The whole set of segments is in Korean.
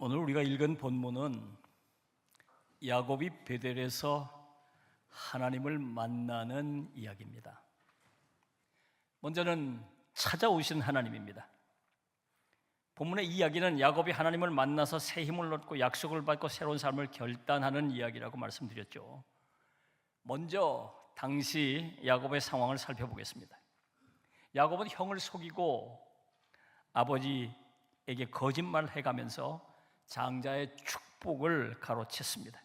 오늘 우리가 읽은 본문은 야곱이 베델에서 하나님을 만나는 이야기입니다. 먼저는 찾아오신 하나님입니다. 본문의 이야기는 야곱이 하나님을 만나서 새 힘을 얻고 약속을 받고 새로운 삶을 결단하는 이야기라고 말씀드렸죠. 먼저 당시 야곱의 상황을 살펴보겠습니다. 야곱은 형을 속이고 아버지에게 거짓말을 해가면서 장자의 축복을 가로챘습니다.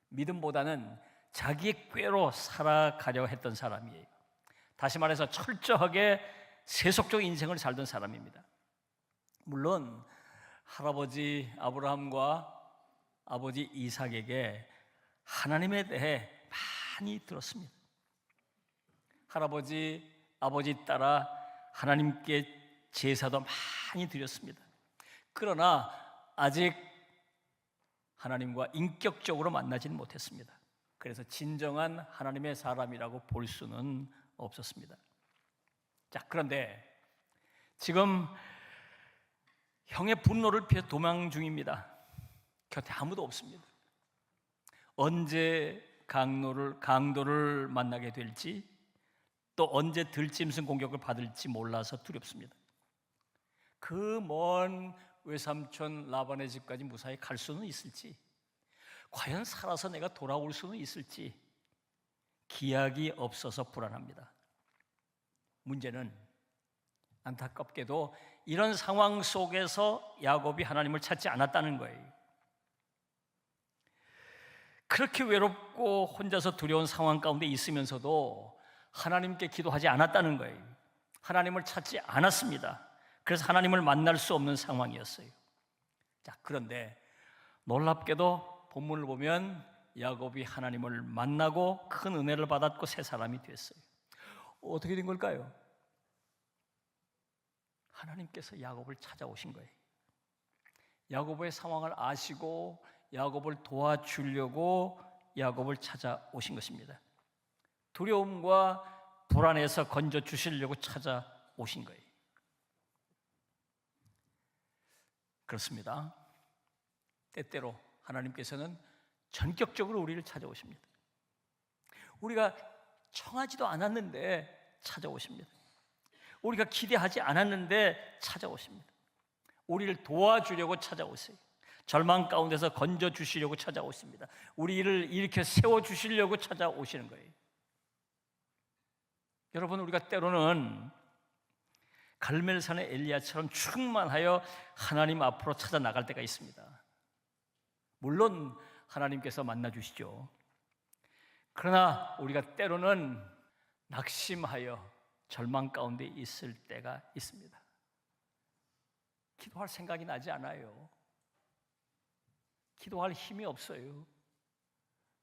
믿음보다는 자기의 꾀로 살아가려 했던 사람이에요. 다시 말해서 철저하게 세속적 인생을 살던 사람입니다. 물론 할아버지 아브라함과 아버지 이삭에게 하나님에 대해 많이 들었습니다. 할아버지, 아버지 따라 하나님께 제사도 많이 드렸습니다. 그러나 아직 하나님과 인격적으로 만나지는 못했습니다. 그래서 진정한 하나님의 사람이라고 볼 수는 없었습니다. 자, 그런데 지금 형의 분노를 피해 도망 중입니다. 곁에 아무도 없습니다. 언제 강도를 만나게 될지, 또 언제 들짐승 공격을 받을지 몰라서 두렵습니다. 그 먼 외삼촌 라반의 집까지 무사히 갈 수는 있을지, 과연 살아서 내가 돌아올 수는 있을지 기약이 없어서 불안합니다. 문제는 안타깝게도 이런 상황 속에서 야곱이 하나님을 찾지 않았다는 거예요. 그렇게 외롭고 혼자서 두려운 상황 가운데 있으면서도 하나님께 기도하지 않았다는 거예요. 하나님을 찾지 않았습니다. 그래서 하나님을 만날 수 없는 상황이었어요. 자, 그런데 놀랍게도 본문을 보면 야곱이 하나님을 만나고 큰 은혜를 받았고 새 사람이 됐어요. 어떻게 된 걸까요? 하나님께서 야곱을 찾아오신 거예요. 야곱의 상황을 아시고 야곱을 도와주려고 야곱을 찾아오신 것입니다. 두려움과 불안에서 건져주시려고 찾아오신 거예요. 그렇습니다. 때때로 하나님께서는 전격적으로 우리를 찾아오십니다. 우리가 청하지도 않았는데 찾아오십니다. 우리가 기대하지 않았는데 찾아오십니다. 우리를 도와주려고 찾아오세요. 절망 가운데서 건져주시려고 찾아오십니다. 우리를 일으켜 세워주시려고 찾아오시는 거예요. 여러분, 우리가 때로는 갈멜산의 엘리야처럼 충만하여 하나님 앞으로 찾아 나갈 때가 있습니다. 물론 하나님께서 만나주시죠. 그러나 우리가 때로는 낙심하여 절망 가운데 있을 때가 있습니다. 기도할 생각이 나지 않아요. 기도할 힘이 없어요.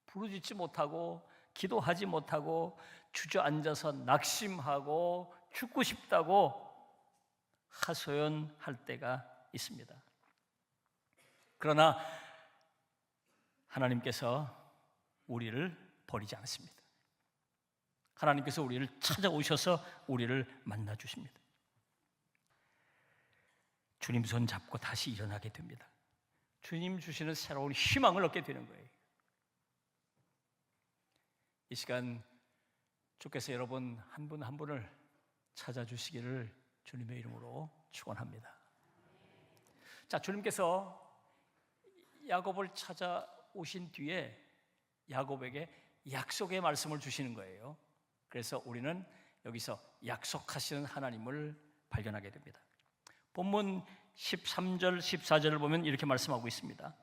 부르짖지 못하고 기도하지 못하고 주저앉아서 낙심하고 죽고 싶다고 하소연할 때가 있습니다. 그러나 하나님께서 우리를 버리지 않습니다. 하나님께서 우리를 찾아오셔서 우리를 만나 주십니다. 주님 손 잡고 다시 일어나게 됩니다. 주님 주시는 새로운 희망을 얻게 되는 거예요. 이 시간 주께서 여러분 한 분 한 분을 찾아주시기를 주님의 이름으로 축원합니다. 자, 주님께서 야곱을 찾아오신 뒤에 야곱에게 약속의 말씀을 주시는 거예요. 그래서 우리는 여기서 약속하시는 하나님을 발견하게 됩니다. 본문 13절, 14절을 보면 이렇게 말씀하고 있습니다.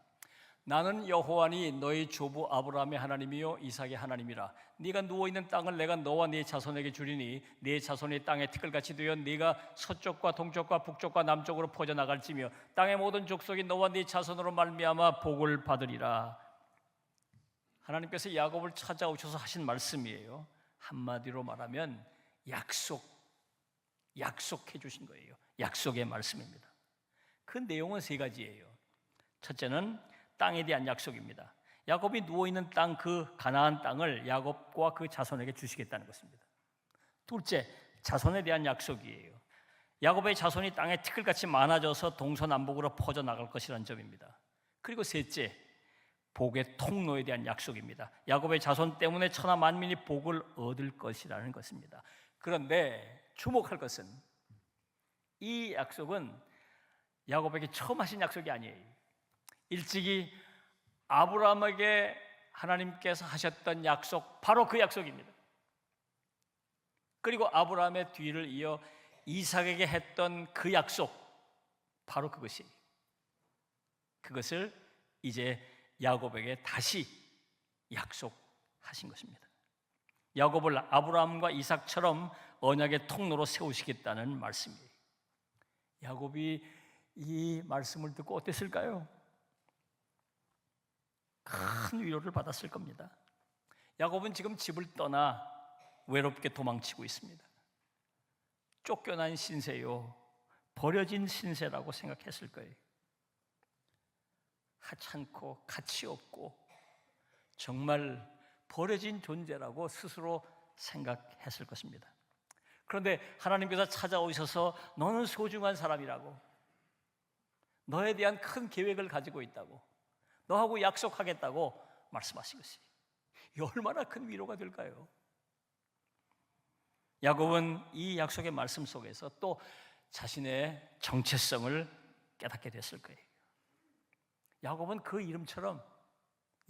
나는 여호와니 너희 조부 아브라함의 하나님이요 이삭의 하나님이라. 네가 누워있는 땅을 내가 너와 네 자손에게 주리니 네 자손이 땅의 티끌같이 되어 네가 서쪽과 동쪽과 북쪽과 남쪽으로 퍼져나갈지며 땅의 모든 족속이 너와 네 자손으로 말미암아 복을 받으리라. 하나님께서 야곱을 찾아오셔서 하신 말씀이에요. 한마디로 말하면 약속해 주신 거예요. 약속의 말씀입니다. 그 내용은 세 가지예요. 첫째는 땅에 대한 약속입니다. 야곱이 누워있는 땅, 그 가나안 땅을 야곱과 그 자손에게 주시겠다는 것입니다. 둘째, 자손에 대한 약속이에요. 야곱의 자손이 땅에 티끌같이 많아져서 동서남북으로 퍼져나갈 것이라는 점입니다. 그리고 셋째, 복의 통로에 대한 약속입니다. 야곱의 자손 때문에 천하 만민이 복을 얻을 것이라는 것입니다. 그런데 주목할 것은 이 약속은 야곱에게 처음 하신 약속이 아니에요. 일찍이 아브라함에게 하나님께서 하셨던 약속, 바로 그 약속입니다. 그리고 아브라함의 뒤를 이어 이삭에게 했던 그 약속, 바로 그것이에요. 그것을 이제 야곱에게 다시 약속하신 것입니다. 야곱을 아브라함과 이삭처럼 언약의 통로로 세우시겠다는 말씀이에요. 야곱이 이 말씀을 듣고 어땠을까요? 큰 위로를 받았을 겁니다. 야곱은 지금 집을 떠나 외롭게 도망치고 있습니다. 쫓겨난 신세요, 버려진 신세라고 생각했을 거예요. 하찮고 가치 없고 정말 버려진 존재라고 스스로 생각했을 것입니다. 그런데 하나님께서 찾아오셔서 너는 소중한 사람이라고, 너에 대한 큰 계획을 가지고 있다고, 너하고 약속하겠다고 말씀하신 것이 얼마나 큰 위로가 될까요? 야곱은 이 약속의 말씀 속에서 또 자신의 정체성을 깨닫게 됐을 거예요. 야곱은 그 이름처럼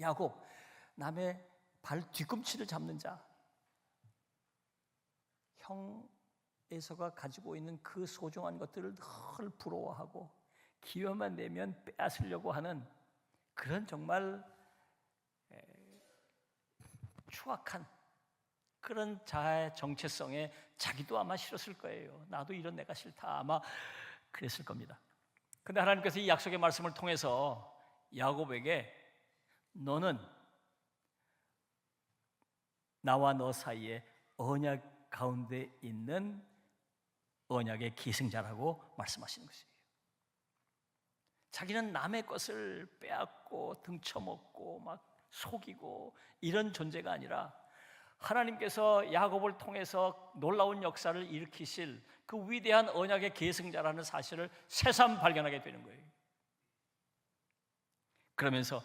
야곱, 남의 발 뒤꿈치를 잡는 자, 형 에서가 가지고 있는 그 소중한 것들을 늘 부러워하고 기회만 내면 빼앗으려고 하는 그런 정말 추악한 그런 자의 정체성에 자기도 아마 싫었을 거예요. 나도 이런 내가 싫다, 아마 그랬을 겁니다. 그런데 하나님께서 이 약속의 말씀을 통해서 야곱에게 너는 나와 너 사이에 언약 가운데 있는 언약의 계승자라고 말씀하시는 것이에요. 자기는 남의 것을 빼앗고 등쳐먹고 막 속이고 이런 존재가 아니라 하나님께서 야곱을 통해서 놀라운 역사를 일으키실 그 위대한 언약의 계승자라는 사실을 새삼 발견하게 되는 거예요. 그러면서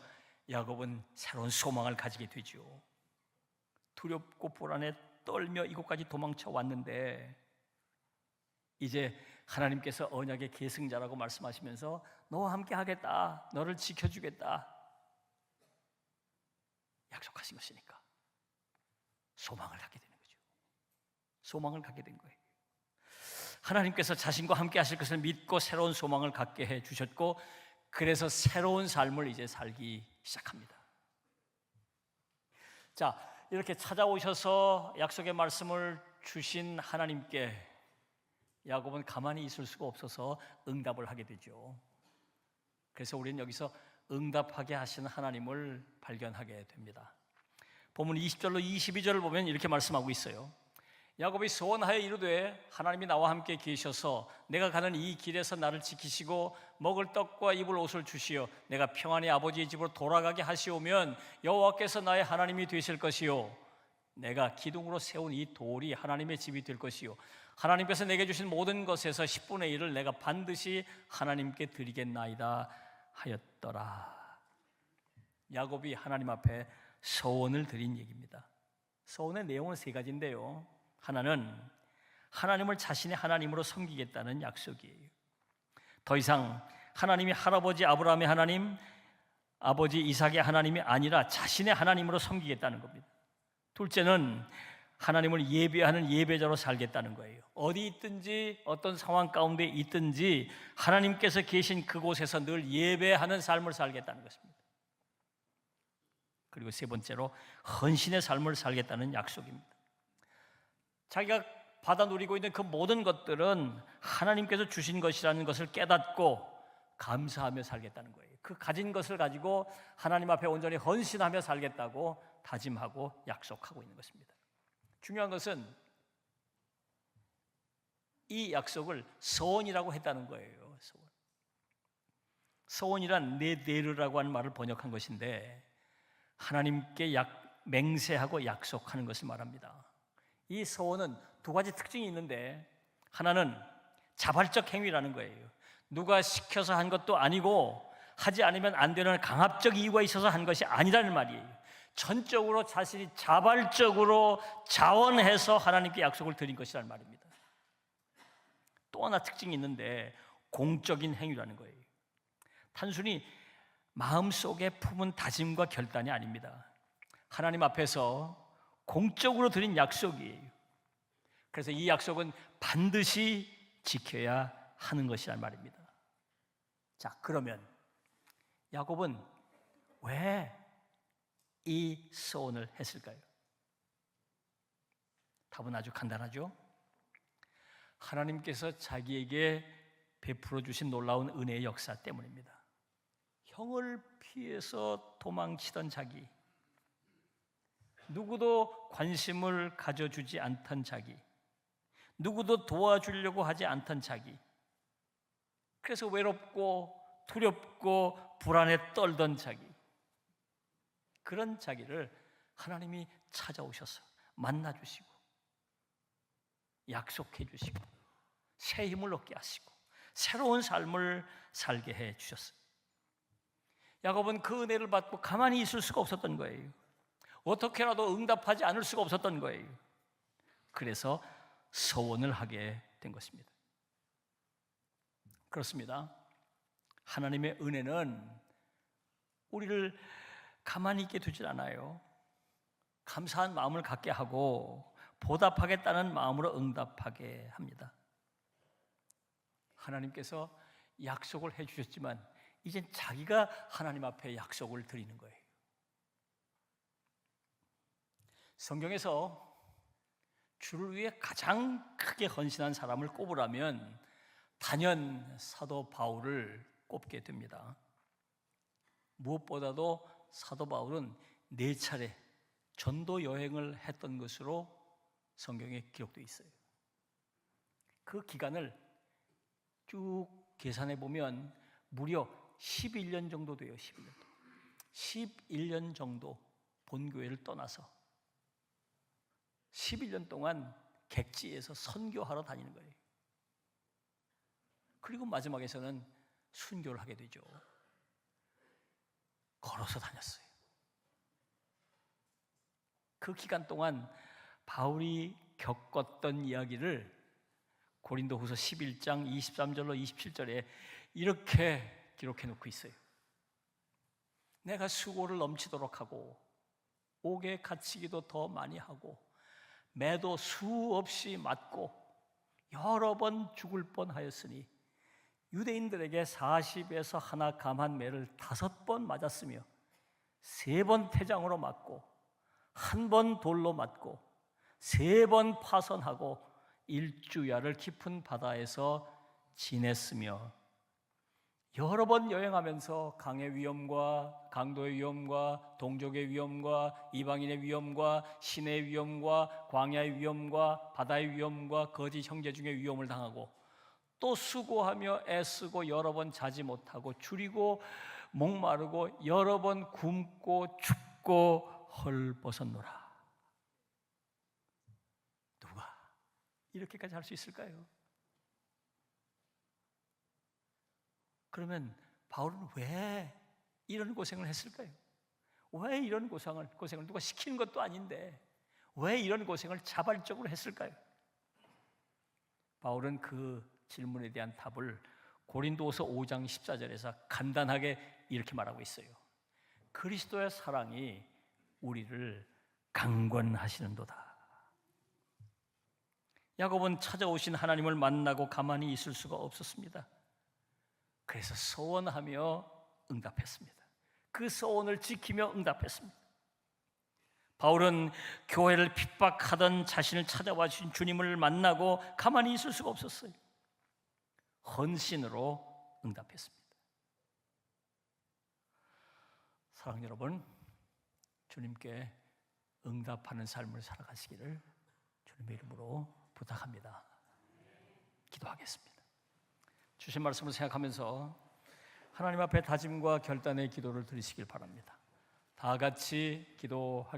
야곱은 새로운 소망을 가지게 되죠. 두렵고 불안에 떨며 이곳까지 도망쳐 왔는데 이제 하나님께서 언약의 계승자라고 말씀하시면서 너와 함께 하겠다, 너를 지켜주겠다 약속하신 것이니까 소망을 갖게 되는 거죠. 소망을 갖게 된 거예요. 하나님께서 자신과 함께 하실 것을 믿고 새로운 소망을 갖게 해 주셨고, 그래서 새로운 삶을 이제 살기 시작합니다. 자, 이렇게 찾아오셔서 약속의 말씀을 주신 하나님께 야곱은 가만히 있을 수가 없어서 응답을 하게 되죠. 그래서 우리는 여기서 응답하게 하시는 하나님을 발견하게 됩니다. 본문 20절로 22절을 보면 이렇게 말씀하고 있어요. 야곱이 소원하여 이르되 하나님이 나와 함께 계셔서 내가 가는 이 길에서 나를 지키시고 먹을 떡과 입을 옷을 주시어 내가 평안히 아버지의 집으로 돌아가게 하시오면 여호와께서 나의 하나님이 되실 것이요 내가 기둥으로 세운 이 돌이 하나님의 집이 될 것이요 하나님께서 내게 주신 모든 것에서 10분의 1을 내가 반드시 하나님께 드리겠나이다 하였더라. 야곱이 하나님 앞에 소원을 드린 얘기입니다. 소원의 내용은 세 가지인데요, 하나는 하나님을 자신의 하나님으로 섬기겠다는 약속이에요. 더 이상 하나님이 할아버지 아브라함의 하나님, 아버지 이삭의 하나님이 아니라 자신의 하나님으로 섬기겠다는 겁니다. 둘째는 하나님을 예배하는 예배자로 살겠다는 거예요. 어디 있든지 어떤 상황 가운데 있든지 하나님께서 계신 그곳에서 늘 예배하는 삶을 살겠다는 것입니다. 그리고 세 번째로 헌신의 삶을 살겠다는 약속입니다. 자기가 받아 누리고 있는 그 모든 것들은 하나님께서 주신 것이라는 것을 깨닫고 감사하며 살겠다는 거예요. 그 가진 것을 가지고 하나님 앞에 온전히 헌신하며 살겠다고 다짐하고 약속하고 있는 것입니다. 중요한 것은 이 약속을 서원이라고 했다는 거예요. 서원이란 네데르라고 하는 말을 번역한 것인데 하나님께 맹세하고 약속하는 것을 말합니다. 이 서원은 두 가지 특징이 있는데 하나는 자발적 행위라는 거예요. 누가 시켜서 한 것도 아니고 하지 않으면 안 되는 강압적 이유가 있어서 한 것이 아니라는 말이에요. 전적으로 자신이 자발적으로 자원해서 하나님께 약속을 드린 것이라는 말입니다. 또 하나 특징이 있는데 공적인 행위라는 거예요. 단순히 마음속에 품은 다짐과 결단이 아닙니다. 하나님 앞에서 공적으로 드린 약속이에요. 그래서 이 약속은 반드시 지켜야 하는 것이란 말입니다. 자, 그러면 야곱은 왜 이 서원을 했을까요? 답은 아주 간단하죠. 하나님께서 자기에게 베풀어 주신 놀라운 은혜의 역사 때문입니다. 형을 피해서 도망치던 자기, 누구도 관심을 가져주지 않던 자기, 누구도 도와주려고 하지 않던 자기, 그래서 외롭고 두렵고 불안에 떨던 자기, 그런 자기를 하나님이 찾아오셔서 만나주시고 약속해 주시고 새 힘을 얻게 하시고 새로운 삶을 살게 해 주셨어요. 야곱은 그 은혜를 받고 가만히 있을 수가 없었던 거예요. 어떻게라도 응답하지 않을 수가 없었던 거예요. 그래서 서원을 하게 된 것입니다. 그렇습니다. 하나님의 은혜는 우리를 가만히 있게 두질 않아요. 감사한 마음을 갖게 하고 보답하겠다는 마음으로 응답하게 합니다. 하나님께서 약속을 해주셨지만 이젠 자기가 하나님 앞에 약속을 드리는 거예요. 성경에서 주를 위해 가장 크게 헌신한 사람을 꼽으라면 단연 사도 바울을 꼽게 됩니다. 무엇보다도 사도 바울은 4차례 전도 여행을 했던 것으로 성경에 기록되어 있어요. 그 기간을 쭉 계산해 보면 무려 11년 정도 돼요. 11년 정도 본교회를 떠나서 11년 동안 객지에서 선교하러 다니는 거예요. 그리고 마지막에서는 순교를 하게 되죠. 걸어서 다녔어요. 그 기간 동안 바울이 겪었던 이야기를 고린도후서 11장 23절로 27절에 이렇게 기록해 놓고 있어요. 내가 수고를 넘치도록 하고 옥에 갇히기도 더 많이 하고 매도 수없이 맞고 여러 번 죽을 뻔하였으니 유대인들에게 40에서 하나 감한 매를 5번 맞았으며 3번 태장으로 맞고 1번 돌로 맞고 3번 파선하고 1주야를 깊은 바다에서 지냈으며 여러 번 여행하면서 강의 위험과 강도의 위험과 동족의 위험과 이방인의 위험과 신의 위험과 광야의 위험과 바다의 위험과 거짓 형제 중에 위험을 당하고 또 수고하며 애쓰고 여러 번 자지 못하고 줄이고 목마르고 여러 번 굶고 춥고 헐벗었노라. 누가 이렇게까지 할 수 있을까요? 그러면 바울은 왜 이런 고생을 했을까요? 왜 이런 고생을 누가 시키는 것도 아닌데 왜 이런 고생을 자발적으로 했을까요? 바울은 그 질문에 대한 답을 고린도후서 5장 14절에서 간단하게 이렇게 말하고 있어요. 그리스도의 사랑이 우리를 강권하시는도다. 야곱은 찾아오신 하나님을 만나고 가만히 있을 수가 없었습니다. 그래서 서원하며 응답했습니다. 그 서원을 지키며 응답했습니다. 바울은 교회를 핍박하던 자신을 찾아와 주신 주님을 만나고 가만히 있을 수가 없었어요. 헌신으로 응답했습니다. 사랑하는 여러분, 주님께 응답하는 삶을 살아가시기를 주님의 이름으로 부탁합니다. 기도하겠습니다. 주신 말씀을 생각하면서 하나님 앞에 다짐과 결단의 기도를 드리시길 바랍니다. 다 같이 기도하겠습니다.